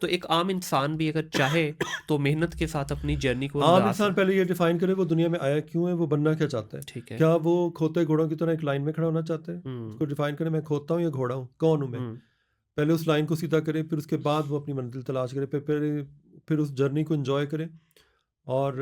तो एक आम इंसान भी अगर चाहे तो मेहनत के साथ अपनी जर्नी को आम ला इंसान सक पहले ये डिफाइन करे वो दुनिया में आया क्यों है, वो बनना क्या चाहता है। ठीक है। क्या वो खोते घोड़ों की तरह एक लाइन में खड़ा होना चाहता है? हुँ, उसको डिफाइन करे, मैं खोता हूँ या घोड़ा हूँ, कौन हूँ मैं? हुँ, पहले उस लाइन को सीधा करे, फिर उसके बाद वो अपनी मंजिल तलाश करे, फिर उस जर्नी को एंजॉय करे। और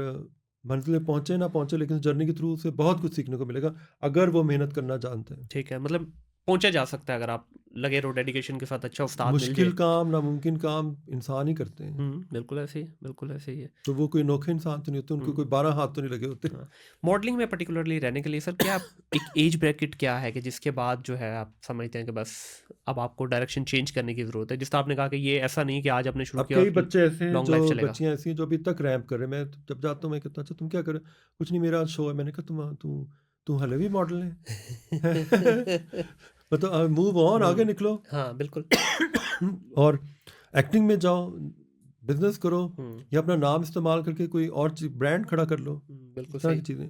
मंजिल पे पहुँचे ना पहुँचे, लेकिन उस जर्नी के थ्रू उसे बहुत कुछ सीखने को मिलेगा, अगर वो मेहनत करना जानते हैं। ठीक है। मतलब पहुँचा जा सकता है अगर आप लगे रहो, डेडिकेशन के साथ अच्छा उस्ताद मिल मुश्किल जाए। काम, नामुमकिन काम इंसान ही करते हैं। बिल्कुल ऐसे ही, बिल्कुल ऐसे ही है। तो वो कोई अनोखे इंसान तो नहीं होते, उनको हुँ। कोई 12 हाथ तो नहीं लगे होते। हाँ, मॉडलिंग में पर्टिकुलरली रहने के लिए सर क्या एक एज ब्रैकेट क्या है कि जिसके बाद जो है आप समझते हैं कि बस अब आपको डायरेक्शन चेंज करने की ज़रूरत है? जिस तरह आपने कहा कि ये ऐसा नहीं कि आज आपने शुरू अब किया कई और बच्चे ऐसे हैं, लॉन्ग जो लाइफ चलेगा। बच्चियाँ ऐसी हैं जो अभी तक रैंप कर रहे हैं। मैं जब जाता हूँ, मैं कहता हूँ, अच्छा तुम क्या कर रहे हो? कुछ नहीं, मेरा आज शो है। मैंने कहा तुम हले भी मॉडल है। मतलब मूव ऑन, आगे हुँ, निकलो। हाँ, बिल्कुल। और एक्टिंग में जाओ, बिजनेस करो, हुँ, या अपना नाम इस्तेमाल करके कोई और चीज ब्रांड खड़ा कर लो। बिल्कुल इस तरह सही। की चीजें।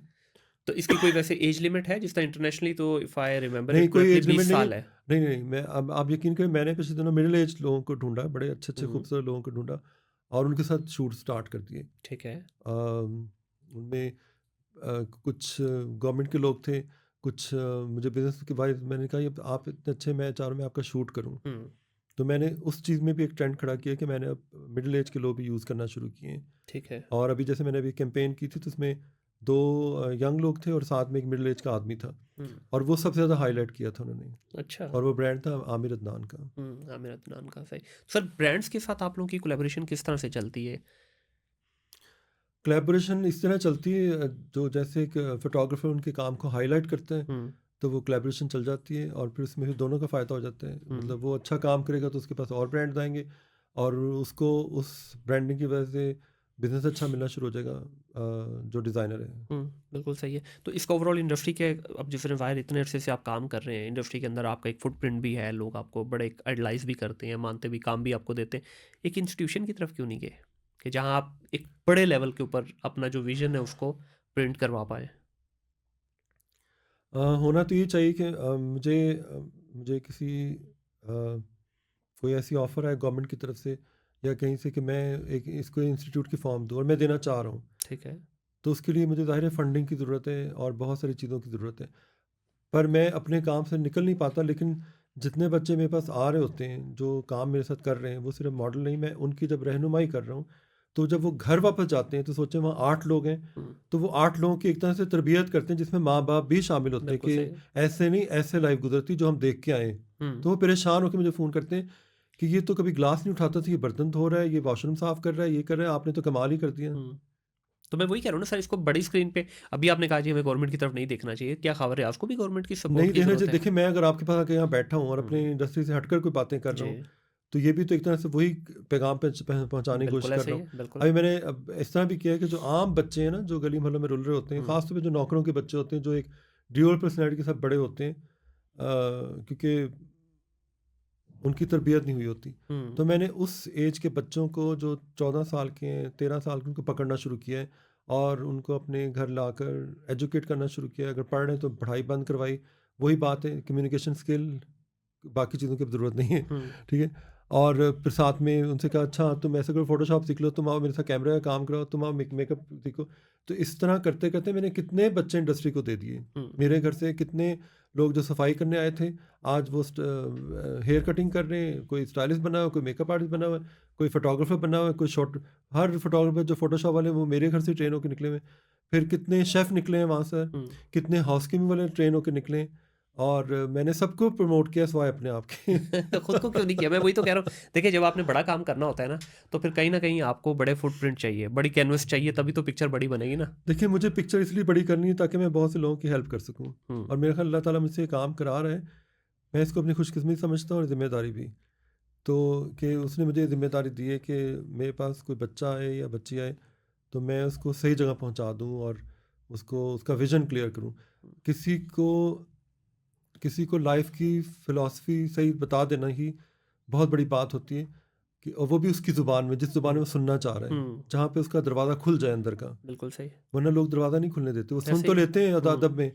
तो इसकी कोई वैसे एज लिमिट है? जिस तरह इंटरनेशनली तो इफ आई रिमेंबर नहीं, इट कोई करेक्टली एज लिमिट 20 नहीं है। साल है। नहीं नहीं, मैं अब आप यकीन करें, मैंने पिछले दिनों मिडिल एज लोगों को ढूंढा, बड़े अच्छे अच्छे हुँ, खूबसूरत लोगों को ढूंढा, और उनके साथ शूट स्टार्ट कर दिए। ठीक है। उनमें कुछ गवर्नमेंट के लोग थे, कुछ मुझे बिजनेस के वाइज। मैंने कहा, ये आप इतने अच्छे, मैं चाह रहा हूँ मैं आपका शूट करूँ। हुँ, तो मैंने उस चीज़ में भी एक ट्रेंड खड़ा किया कि मैंने अब मिडिल एज के लोग भी यूज़ करना शुरू किए हैं। ठीक है। और अभी जैसे मैंने अभी कैंपेन की थी, तो उसमें 2 यंग लोग थे और साथ में एक मिडिल एज का आदमी था, हुँ, और वो सबसे ज़्यादा हाईलाइट किया था उन्होंने। अच्छा। और वो ब्रांड था आमिर अदनान का। आमिर अदनान का, सही। सर ब्रांड्स के साथ आप लोगों की कोलैबोरेशन किस तरह से चलती है? कोलैबोरेशन इस तरह चलती है, जो जैसे एक फोटोग्राफर उनके काम को हाईलाइट करते हैं, हुँ, तो वो कोलैबोरेशन चल जाती है, और फिर उसमें फिर दोनों का फ़ायदा हो जाता है। हुँ, मतलब वो अच्छा काम करेगा तो उसके पास और ब्रांड्स आएंगे, और उसको उस ब्रांडिंग की वजह से बिजनेस अच्छा मिलना शुरू हो जाएगा, जो डिज़ाइनर है। हुँ, बिल्कुल सही है। तो इसका ओवरऑल इंडस्ट्री के अब जिस तरह ज़ाहिर इतने अरसे से आप काम कर रहे हैं, इंडस्ट्री के अंदर आपका एक फुटप्रिंट भी है, लोग आपको बड़े आइडलाइज़ भी करते हैं, मानते भी, काम भी आपको देते हैं। एक इंस्टीट्यूशन की तरफ क्यों नहीं गए? कि जहाँ आप एक बड़े लेवल के ऊपर अपना जो विज़न है उसको प्रिंट करवा पाएँ? होना तो ये चाहिए कि मुझे किसी कोई ऐसी ऑफ़र है गवर्नमेंट की तरफ से या कहीं से कि मैं एक इसको इंस्टीट्यूट की फॉर्म दूँ, और मैं देना चाह रहा हूँ। ठीक है। तो उसके लिए मुझे ज़ाहिर है फंडिंग की ज़रूरत है और बहुत सारी चीज़ों की ज़रूरत है। पर मैं अपने काम से निकल नहीं पाता, लेकिन जितने बच्चे मेरे पास आ रहे होते हैं, जो काम मेरे साथ कर रहे हैं, वो सिर्फ़ मॉडल नहीं, मैं उनकी जब रहनुमाई कर रहा हूँ, तो जब वो घर वापस जाते हैं, तो सोचें वहाँ 8 लोग हैं, हुँ, तो वो 8 लोगों की एक तरह से तरबियत करते हैं, जिसमें माँ-बाप भी शामिल होते हैं बिल्कुल कि सही। ऐसे नहीं, ऐसे लाइफ़ गुज़रती जो हम देख के आए हैं। हुँ, तो वो परेशान होके मुझे फ़ोन करते हैं कि ये तो कभी ग्लास नहीं उठाता था, ये बर्तन धो रहा है, ये वॉशरूम साफ़ कर रहा है, ये कर रहा है, आपने तो कमाल ही कर दिया। हुँ। तो मैं वही कह रहा हूँ ना सर, इसको बड़ी स्क्रीन पे अभी आपने कहा जी हमें गवर्नमेंट की तरफ नहीं देखना चाहिए। क्या ख़बर है आपको भी गवर्नमेंट की सपोर्ट नहीं की देखना ज़रूरत चाहिए। है? देखिए, मैं अगर आपके पास आके यहाँ बैठा हूँ और अपनी हुँ, इंडस्ट्री से हटकर कोई बातें कर रहा जी। हूँ, तो ये भी तो एक तरह से वही पैगाम पहुँचाने की कोशिश बिल्कुल कर ऐसा रहा ही हूँ। है, बिल्कुल। अभी मैंने अब इस तरह भी किया है कि जो आम बच्चे हैं ना, जो गली मोहल्लों में रुल रहे होते हैं, हुँ, ख़ासतौर पे जो नौकरों के बच्चे होते हैं, जो एक ड्यूअल पर्सनैलिटी के साथ बड़े होते हैं, क्योंकि उनकी तरबियत नहीं हुई होती। हुँ, तो मैंने उस एज के बच्चों को, जो 14 साल के हैं, 13 साल के, उनको पकड़ना शुरू किया है और उनको अपने घर लाकर एजुकेट करना शुरू किया है। अगर पढ़ रहे हैं तो पढ़ाई बंद करवाई। वही बात है, कम्युनिकेशन स्किल, बाकी चीज़ों की अब ज़रूरत नहीं है। हुँ, ठीक है? और फिर साथ में उनसे कहा, अच्छा तुम ऐसा करो, फ़ोटोशॉप सीख लो, तुम आओ मेरे साथ कैमरा का काम कराओ, तुम आओ मेकअप सीखो। तो इस तरह करते-करते मैंने कितने बच्चे इंडस्ट्री को दे दिए। हुँ, मेरे घर से कितने लोग जो सफाई करने आए थे, आज वो हेयर कटिंग कर रहे हैं, कोई स्टाइलिस्ट बना हुआ है, कोई मेकअप आर्टिस्ट बना हुआ है, कोई फोटोग्राफर बना हुआ है, कोई शॉट। हर फोटोग्राफर जो फ़ोटोशॉप वाले हैं, वो मेरे घर से ट्रेन होके निकले हुए हैं। फिर कितने शेफ़ निकले हैं वहाँ से, हुँ। कितने हाउसकीपिंग वाले ट्रेन होके निकले हैं, और मैंने सबको प्रमोट किया सिवाय अपने आप के। खुद को क्यों नहीं किया? मैं वही तो कह रहा हूँ। देखिए जब आपने बड़ा काम करना होता है ना, तो फिर कहीं न कहीं आपको बड़े फुटप्रिंट चाहिए, बड़ी कैनवस चाहिए तभी तो पिक्चर बड़ी बनेगी ना। देखिए, मुझे पिक्चर इसलिए बड़ी करनी है ताकि मैं बहुत से लोगों की हेल्प कर सकूँ, हुँ, और मेरे ख्याल अल्लाह ताला मुझसे ये काम करा रहा है। मैं इसको अपनी खुशकिस्मती समझता हूँ और ज़िम्मेदारी भी। तो कि उसने मुझे ज़िम्मेदारी दी है कि मेरे पास कोई बच्चा आए या बच्ची आए, तो मैं उसको सही जगह पहुँचा दूँ और उसको उसका विज़न क्लियर करूँ। किसी को किसी को लाइफ़ की फ़िलॉसफ़ी सही बता देना ही बहुत बड़ी बात होती है, कि और वो भी उसकी ज़ुबान में, जिस ज़ुबान में हुँ, वो सुनना चाह रहा है, हुँ, जहाँ पे उसका दरवाज़ा खुल जाए अंदर का। बिल्कुल सही। वरना लोग दरवाज़ा नहीं खुलने देते, वो सुन ऐसे तो ही है। लेते हैं हुँ, अदब में।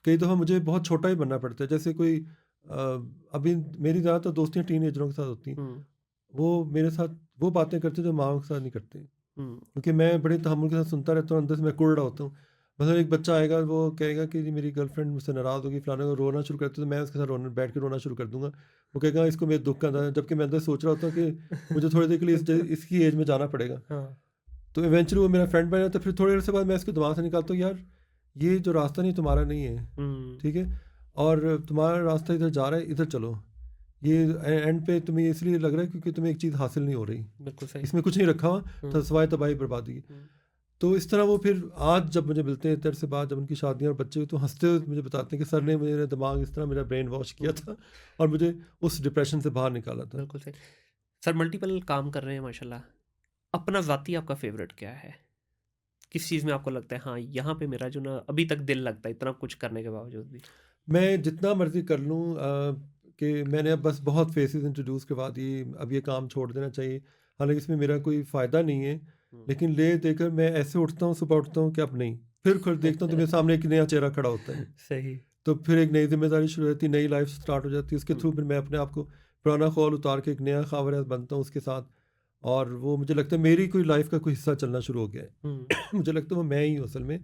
कई दफ़ा मुझे बहुत छोटा ही बनना पड़ता है, जैसे कोई अभी मेरी ज़्यादातर दोस्तियाँ टीनेजरों के साथ होती हैं। हुँ, वो मेरे साथ वो बातें करते जो माँ के साथ नहीं करते। हुँ, क्योंकि मैं बड़े तहम्मुल के साथ सुनता रहता हूँ, अंदर से मैं कुढ़ रहा होता हूँ। मतलब एक बच्चा आएगा, वो कहेगा कि जी मेरी गर्लफ्रेंड मुझसे नाराज़ होगी, फलाना को रोना शुरू करता है, तो मैं उसके साथ रोना बैठ के रोना शुरू कर दूँगा। वो कहेगा इसको मेरे दुःख का अंदाज़ा है, जबकि मैं अंदर सोच रहा होता हूँ कि मुझे थोड़ी देर के लिए इसकी एज में जाना पड़ेगा। हाँ, तो इवेंचुअली वो मेरा फ्रेंड बन जाता है, फिर थोड़ी देर से बाद मैं इसको दिमाग से निकालता हूँ, यार ये जो रास्ता नहीं तुम्हारा नहीं है, हुँ, ठीक है? और तुम्हारा रास्ता इधर जा रहा है, इधर चलो। ये एंड पे तुम्हें इसलिए लग रहा है क्योंकि तुम्हें एक चीज़ हासिल नहीं हो रही। बिल्कुल सही। इसमें कुछ नहीं रखा हुआ, हुँ, तो सिवाय तबाही बर्बादी की। हुँ, तो इस तरह वो फिर आज जब मुझे मिलते हैं इतने अरसे बाद, जब उनकी शादियाँ और बच्चे हुए, तो हँसते हुए मुझे बताते हैं कि सर ने मेरा दिमाग इस तरह मेरा ब्रेन वॉश किया हुँ, था और मुझे उस डिप्रेशन से बाहर निकाला था। बिल्कुल सही। सर मल्टीपल काम कर रहे हैं माशाल्लाह। अपना ज़ाती आपका फ़ेवरेट क्या है? किस चीज़ में आपको लगता है हाँ, यहाँ पे मेरा जो ना अभी तक दिल लगता है इतना कुछ करने के बावजूद भी? मैं जितना मर्ज़ी कर लूँ कि मैंने अब बस बहुत फेसेस इंट्रोड्यूस करवा दिए, अब ये काम छोड़ देना चाहिए। हालाँकि इसमें मेरा कोई फ़ायदा नहीं है, हुँ। लेकिन ले देकर मैं ऐसे उठता हूँ, सुबह उठता हूँ कि अब नहीं। फिर देखता हूँ तो मेरे सामने एक नया चेहरा खड़ा होता है। सही। तो फिर एक नई ज़िम्मेदारी शुरू हो जाती है, नई लाइफ़ स्टार्ट हो जाती है। उसके हुँ, थ्रू फिर मैं अपने आप को पुराना खौल उतार के एक नया ख़ावरा बनता हूँ उसके साथ, और वो मुझे लगता है मेरी कोई लाइफ़ का कोई हिस्सा चलना शुरू हो गया हुँ, है। मुझे लगता है वो मैं ही हूँ असल में।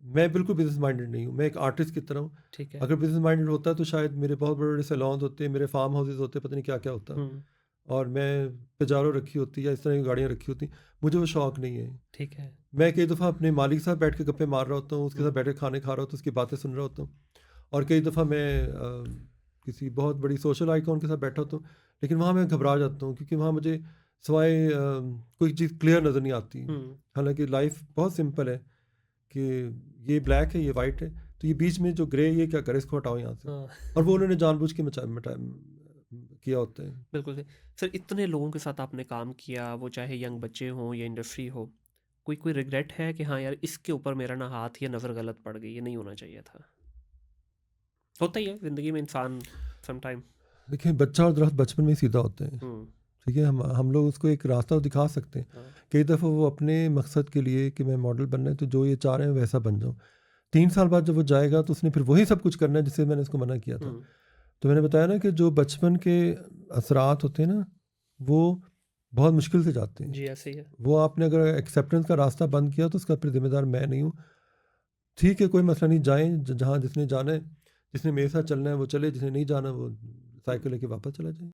मैं बिल्कुल बिज़नेस माइंडेड नहीं हूँ, मैं एक आर्टिस्ट की तरह हूँ। ठीक है। अगर बिज़नेस माइंडेड होता तो शायद मेरे बहुत बड़े-बड़े सैलून्स होते, मेरे फार्म हाउसेज़ होते, पता नहीं क्या-क्या होता, हुँ, और मैं पिजारो रखी होती या इस तरह की गाड़ियाँ रखी होती। मुझे वो शौक नहीं है। ठीक है। मैं कई दफ़ा अपने मालिक के साथ बैठ के गप्पे मार रहा होता हूँ, उसके साथ हुँ, बैठ के खाने खा रहा होता हूँ, उसकी बातें सुन रहा होता हूँ। और कई दफ़ा मैं किसी बहुत बड़ी सोशल आइकॉन के साथ बैठा होता हूँ, लेकिन वहाँ मैं घबरा जाता हूँ क्योंकि वहाँ मुझे सिवाय कोई चीज़ क्लियर नज़र नहीं आती। हुँ, हालाँकि लाइफ़ बहुत सिंपल है कि ये ब्लैक है, ये वाइट है, तो ये बीच में जो ग्रे है, ये क्या करे, इसको हटाओ यहाँ से। हाँ। और वो उन्होंने जानबूझ के किया होता है। बिल्कुल सही। सर इतने लोगों के साथ आपने काम किया, वो चाहे यंग बच्चे हों या इंडस्ट्री हो, कोई कोई रिग्रेट है कि हाँ यार इसके ऊपर मेरा ना हाथ या नज़र गलत पड़ गई, ये नहीं होना चाहिए था? होता ही है ज़िंदगी में इंसान सम टाइम। देखिए, बच्चा और दरख़्त बचपन में ही सीधा होते हैं, हुँ, ठीक है? हम लोग उसको एक रास्ता तो दिखा सकते हैं। हाँ, कई दफ़ा वो अपने मकसद के लिए कि मैं मॉडल बनना है, तो जो ये चाह रहे हैं वैसा बन जाऊँ। 3 साल बाद जब वो जाएगा तो उसने फिर वही सब कुछ करना है जिससे मैंने उसको मना किया था। हुँ, तो मैंने बताया ना कि जो बचपन के असरात होते हैं ना, वो बहुत मुश्किल से जाते हैं। जी ऐसे ही है। वो आपने अगर एक्सेप्टेंस का रास्ता बंद किया तो उसका फिर ज़िम्मेदार मैं नहीं हूँ। ठीक है, कोई मसला नहीं, जाएँ जहाँ जिसने जाना है, जिसने मेरे साथ चलना है वो चले, जिसने नहीं जाना वो साइकिल लेके वापस चला जाए।